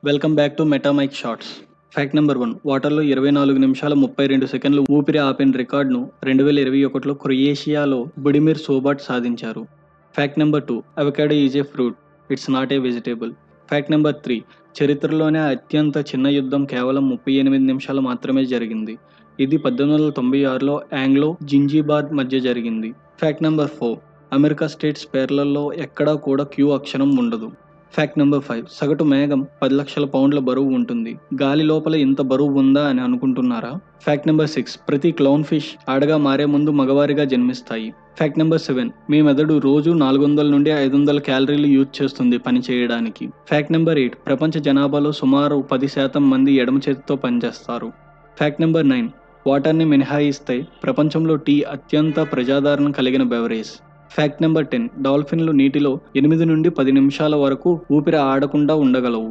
Welcome back to Metamic shorts. Fact number 1. వాటర్లో 24 నిమిషాల 32 సెకండ్లు ఊపిరి ఆపిన రికార్డును 2021లో క్రొయేషియాలో బుడిమిర్ సోబాట్ సాధించారు. Fact number 2. Avocado is a fruit, it's not a vegetable. Fact number 3. చరిత్రలోనే అత్యంత చిన్న యుద్ధం కేవలం 38 నిమిషాలు మాత్రమే జరిగింది. ఇది 1896లో ఆంగ్లో జింజీబాద్ మధ్య జరిగింది. Fact number 4. అమెరికా స్టేట్స్ పేర్లలో ఎక్కడా కూడా క్యూ అక్షరం ఉండదు. Fact number 5. సగటు మేఘం 10 లక్షల పౌండ్ల బరువు ఉంటుంది. గాలి లోపల ఇంత బరువు ఉందా అని అనుకుంటున్నారా? Fact number 6. ప్రతి క్లౌన్ ఫిష్ ఆడగా మారే ముందు మగవారిగా జన్మిస్తాయి. Fact number 7. మీ మెదడు రోజు 400 నుండి 500 క్యాలరీలు యూజ్ చేస్తుంది పని చేయడానికి. Fact number 8. ప్రపంచ జనాభాలో సుమారు 10% మంది ఎడమ చేతితో పనిచేస్తారు. Fact number 9. వాటర్ని మినహాయిస్తే ప్రపంచంలో టీ అత్యంత ప్రజాదరణ కలిగిన బెవరేజ్. Fact number 10. డాల్ఫిన్లు నీటిలో 8 నుండి 10 నిమిషాల వరకు ఊపిరి ఆడకుండా ఉండగలవు.